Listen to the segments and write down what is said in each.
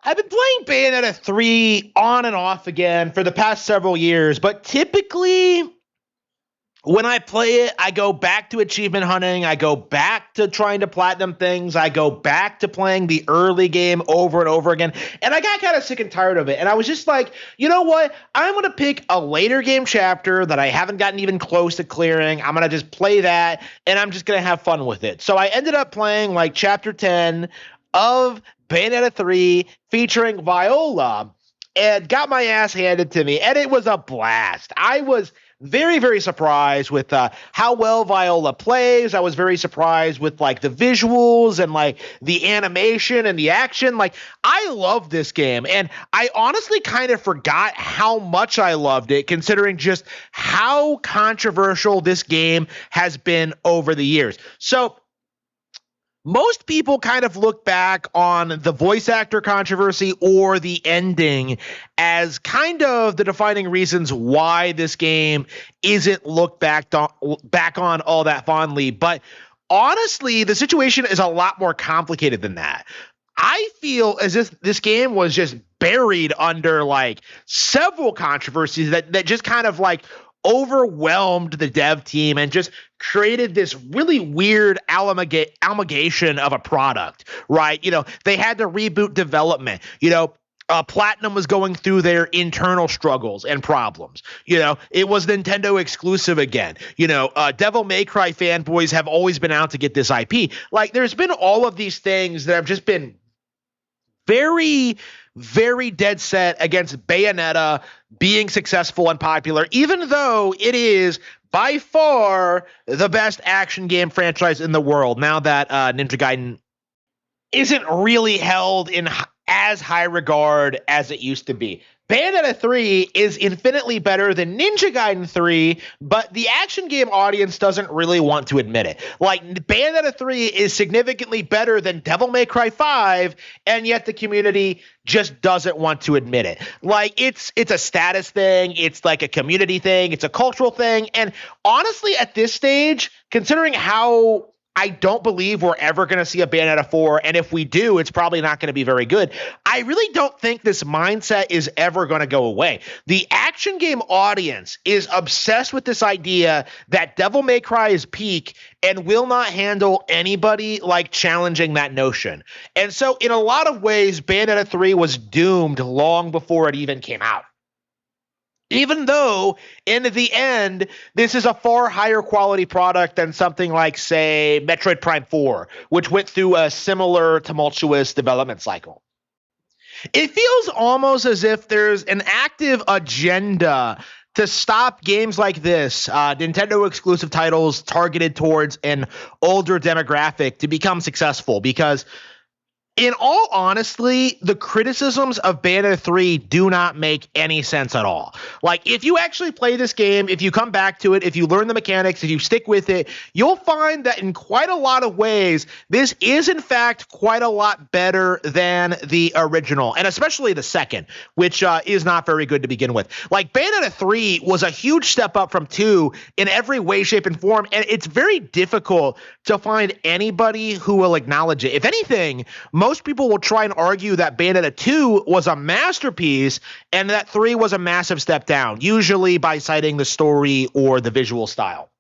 I've been playing Bayonetta 3 on and off again for the past several years, but typically when I play it, I go back to achievement hunting. I go back to trying to platinum things. I go back to playing the early game over and over again. And I got kind of sick and tired of it. And I was just like, you know what? I'm going to pick a later game chapter that I haven't gotten even close to clearing. I'm going to just play that, and I'm just going to have fun with it. So I ended up playing like chapter 10 of Bayonetta 3 featuring Viola, and got my ass handed to me. And it was a blast. I was very, very surprised with how well Viola plays. I was very surprised with like the visuals and like the animation and the action. Like, I love this game, and I honestly kind of forgot how much I loved it, considering just how controversial this game has been over the years. So most people kind of look back on the voice actor controversy or the ending as kind of the defining reasons why this game isn't looked back on all that fondly. But honestly, the situation is a lot more complicated than that. I feel as if this game was just buried under like several controversies that just kind of like overwhelmed the dev team and just created this really weird amalgamation of a product, right? You know, they had to reboot development. You know, Platinum was going through their internal struggles and problems. You know, it was Nintendo exclusive again. You know, Devil May Cry fanboys have always been out to get this IP. Like, there's been all of these things that have just been very, very dead set against Bayonetta being successful and popular, even though it is by far the best action game franchise in the world, now that Ninja Gaiden isn't really held in as high regard as it used to be. Bayonetta 3 is infinitely better than Ninja Gaiden 3, but the action game audience doesn't really want to admit it. Like, Bayonetta 3 is significantly better than Devil May Cry 5, and yet the community just doesn't want to admit it. Like, it's a status thing, it's like a community thing, it's a cultural thing, and honestly, at this stage, considering how I don't believe we're ever going to see a Bayonetta 4, and if we do, it's probably not going to be very good. I really don't think this mindset is ever going to go away. The action game audience is obsessed with this idea that Devil May Cry is peak and will not handle anybody like challenging that notion. And so in a lot of ways, Bayonetta 3 was doomed long before it even came out. Even though, in the end, this is a far higher quality product than something like, say, Metroid Prime 4, which went through a similar tumultuous development cycle. It feels almost as if there's an active agenda to stop games like this, Nintendo exclusive titles targeted towards an older demographic, to become successful, because in all honesty, the criticisms of Bayonetta 3 do not make any sense at all. Like, if you actually play this game, if you come back to it, if you learn the mechanics, if you stick with it, you'll find that in quite a lot of ways, this is in fact quite a lot better than the original, and especially the second, which is not very good to begin with. Like, Bayonetta 3 was a huge step up from 2 in every way, shape, and form, and it's very difficult to find anybody who will acknowledge it. If anything, most people will try and argue that Bayonetta 2 was a masterpiece and that 3 was a massive step down, usually by citing the story or the visual style.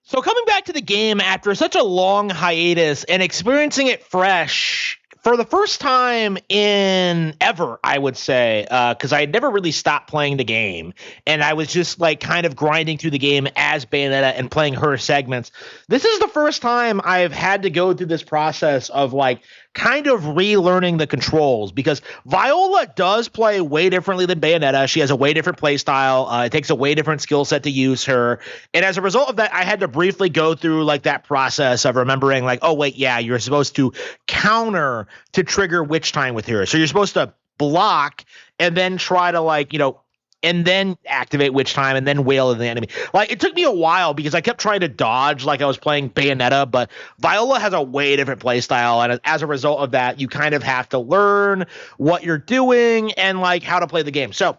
So coming back to the game after such a long hiatus and experiencing it fresh for the first time in ever, I would say, because I had never really stopped playing the game, and I was just like kind of grinding through the game as Bayonetta and playing her segments. This is the first time I've had to go through this process of like kind of relearning the controls, because Viola does play way differently than Bayonetta. She has a way different play style. It takes a way different skill set to use her. And as a result of that, I had to briefly go through like that process of remembering like, oh, wait, yeah, you're supposed to counter to trigger witch time with her. So you're supposed to block and then try to like, you know, and then activate witch time and then wail at the enemy. Like, it took me a while because I kept trying to dodge like I was playing Bayonetta, but Viola has a way different play style, and as a result of that, you kind of have to learn what you're doing and like how to play the game. So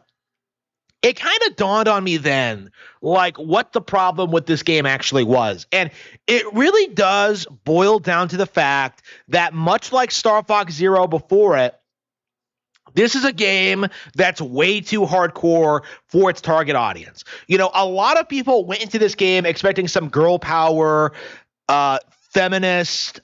it kind of dawned on me then like what the problem with this game actually was. And it really does boil down to the fact that much like Star Fox Zero before it, This is a game that's way too hardcore for its target audience. You know, a lot of people went into this game expecting some girl power, feminist,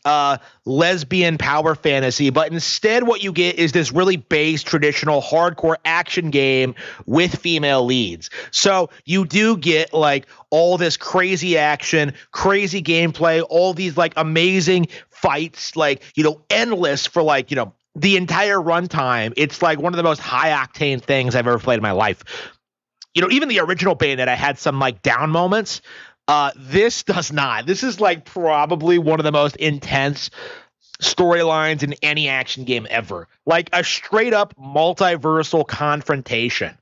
lesbian power fantasy, but instead what you get is this really base, traditional, hardcore action game with female leads. So you do get like all this crazy action, crazy gameplay, all these like amazing fights, like, you know, endless for like, you know, the entire runtime. It's like one of the most high octane things I've ever played in my life. You know, even the original Bayonetta had some like down moments. This does not. This is like probably one of the most intense storylines in any action game ever. Like a straight up multiversal confrontation.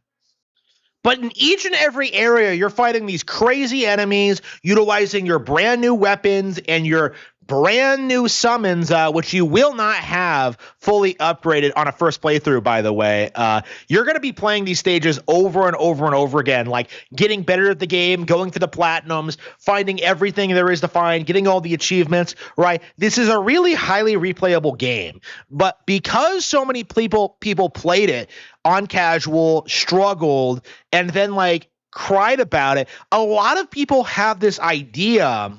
But in each and every area, you're fighting these crazy enemies, utilizing your brand new weapons and your brand new summons, which you will not have fully upgraded on a first playthrough, by the way. You're going to be playing these stages over and over and over again, like getting better at the game, going to the platinums, finding everything there is to find, getting all the achievements, right? This is a really highly replayable game. But because so many people played it on casual, struggled, and then like cried about it, a lot of people have this idea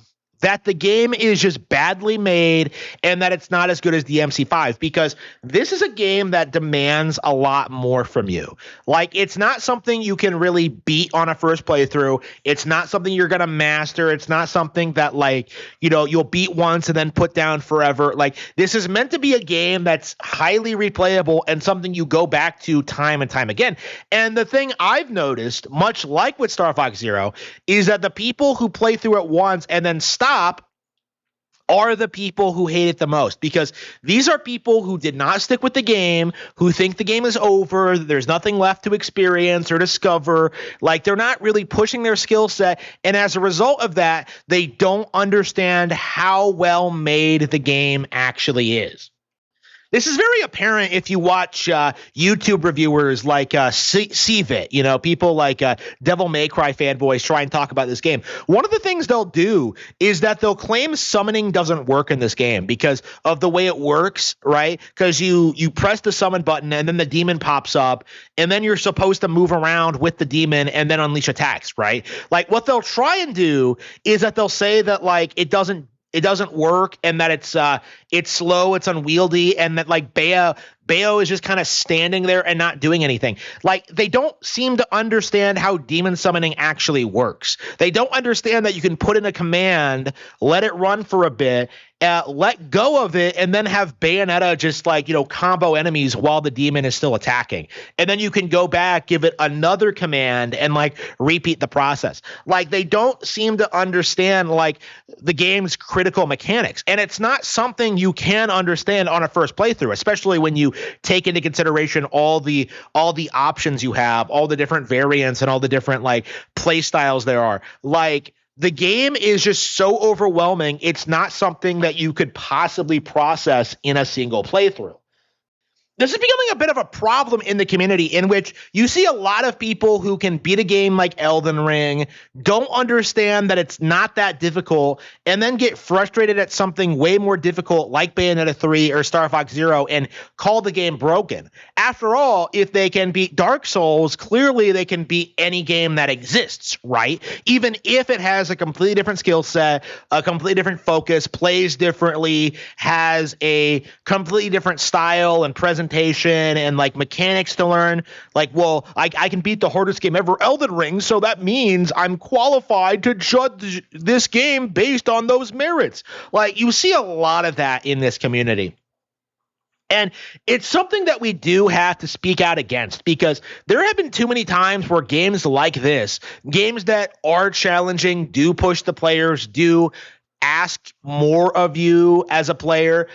that the game is just badly made and that it's not as good as the MC5, because this is a game that demands a lot more from you. Like, it's not something you can really beat on a first playthrough. It's not something you're going to master. It's not something that, like, you know, you'll beat once and then put down forever. Like, this is meant to be a game that's highly replayable and something you go back to time and time again. And the thing I've noticed, much like with Star Fox Zero, is that the people who play through it once and then stop are the people who hate it the most, because these are people who did not stick with the game, who think the game is over, there's nothing left to experience or discover. Like, they're not really pushing their skill set, and as a result of that, they don't understand how well made the game actually is. This is very apparent if you watch YouTube reviewers like CVIT, you know, people like Devil May Cry fanboys try and talk about this game. One of the things they'll do is that they'll claim summoning doesn't work in this game because of the way it works, right? Because you press the summon button and then the demon pops up, and then you're supposed to move around with the demon and then unleash attacks, right? Like, what they'll try and do is that they'll say that, like, it doesn't work, and that it's slow, it's unwieldy, and that, like, Bayo is just kind of standing there and not doing anything. Like, they don't seem to understand how demon summoning actually works. They don't understand that you can put in a command, let it run for a bit, let go of it, and then have Bayonetta just, like, you know, combo enemies while the demon is still attacking. And then you can go back, give it another command, and, like, repeat the process. Like, they don't seem to understand, like, the game's critical mechanics. And it's not something you can understand on a first playthrough, especially when you take into consideration all the options you have, all the different variants and all the different, like, play styles there are. Like, the game is just so overwhelming. It's not something that you could possibly process in a single playthrough. This is becoming a bit of a problem in the community, in which you see a lot of people who can beat a game like Elden Ring, don't understand that it's not that difficult, and then get frustrated at something way more difficult like Bayonetta 3 or Star Fox Zero and call the game broken. After all, if they can beat Dark Souls, clearly they can beat any game that exists, right? Even if it has a completely different skill set, a completely different focus, plays differently, has a completely different style and presentation and, like, mechanics to learn. Like, well, I can beat the hardest game ever, Elden Ring, so that means I'm qualified to judge this game based on those merits. Like, you see a lot of that in this community. And it's something that we do have to speak out against, because there have been too many times where games like this, games that are challenging, do push the players, do ask more of you as a player,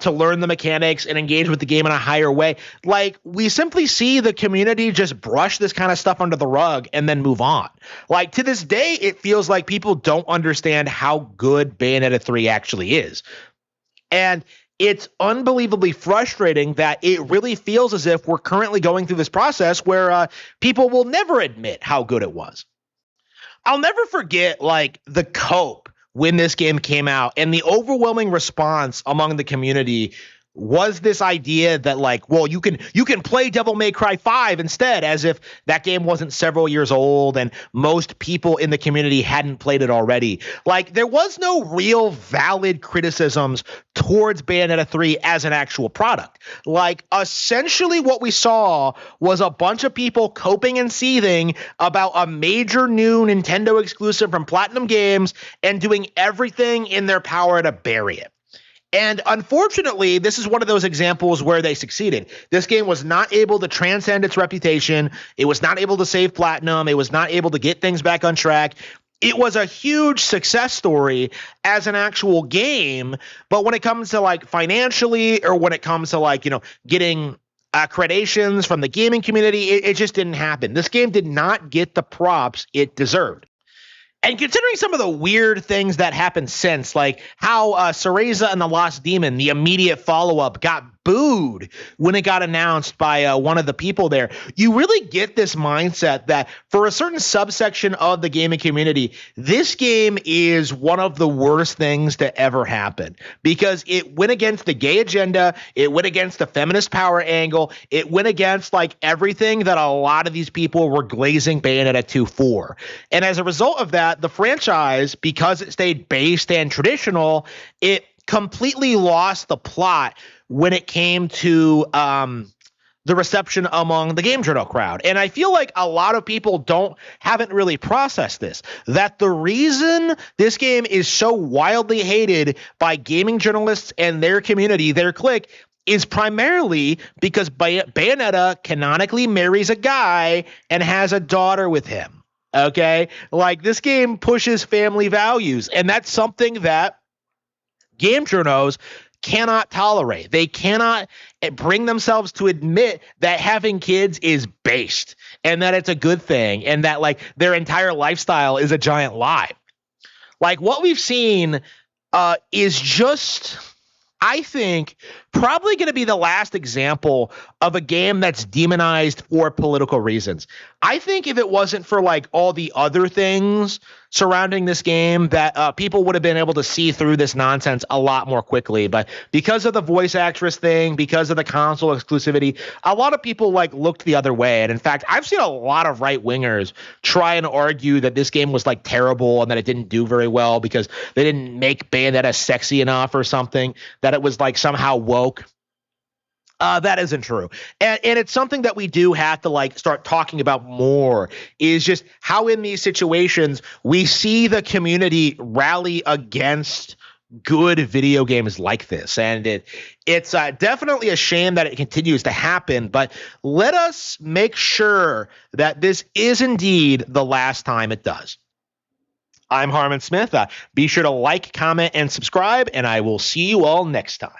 to learn the mechanics and engage with the game in a higher way. Like, we simply see the community just brush this kind of stuff under the rug and then move on. Like, to this day, it feels like people don't understand how good Bayonetta 3 actually is. And it's unbelievably frustrating that it really feels as if we're currently going through this process where people will never admit how good it was. I'll never forget, like, the cope when this game came out and the overwhelming response among the community was this idea that like, well, you can play Devil May Cry 5 instead, as if that game wasn't several years old and most people in the community hadn't played it already. Like, there was no real valid criticisms towards Bayonetta 3 as an actual product. Like, essentially what we saw was a bunch of people coping and seething about a major new Nintendo exclusive from Platinum Games and doing everything in their power to bury it. And unfortunately, this is one of those examples where they succeeded. This game was not able to transcend its reputation. It was not able to save Platinum. It was not able to get things back on track. It was a huge success story as an actual game. But when it comes to like financially, or when it comes to like, getting accreditations from the gaming community, it just didn't happen. This game did not get the props it deserved. And considering some of the weird things that happened since, like how Cereza and the Lost Demon, the immediate follow-up, got booed when it got announced by one of the people there, you really get this mindset that for a certain subsection of the gaming community, this game is one of the worst things to ever happen because it went against the gay agenda, it went against the feminist power angle, it went against like everything that a lot of these people were glazing Bayonetta 2 for. And as a result of that, the franchise, because it stayed based and traditional, it completely lost the plot when it came to the reception among the game journal crowd. And I feel like a lot of people haven't really processed this, that the reason this game is so wildly hated by gaming journalists and their community, their clique, is primarily because Bayonetta canonically marries a guy and has a daughter with him. Okay? Like, this game pushes family values, and that's something that game journos cannot tolerate. They cannot bring themselves to admit that having kids is based and that it's a good thing and that like their entire lifestyle is a giant lie. Like, what we've seen is just, I think, probably going to be the last example of a game that's demonized for political reasons. I think if it wasn't for like all the other things surrounding this game, that people would have been able to see through this nonsense a lot more quickly. But because of the voice actress thing, because of the console exclusivity, a lot of people like looked the other way. And in fact, I've seen a lot of right wingers try and argue that this game was like terrible and that it didn't do very well because they didn't make Bayonetta sexy enough or something, that it was like somehow woke. That isn't true. And it's something that we do have to like start talking about more, is just how in these situations we see the community rally against good video games like this. And it's definitely a shame that it continues to happen, but let us make sure that this is indeed the last time it does. I'm Harman Smith. Be sure to like, comment, and subscribe, and I will see you all next time.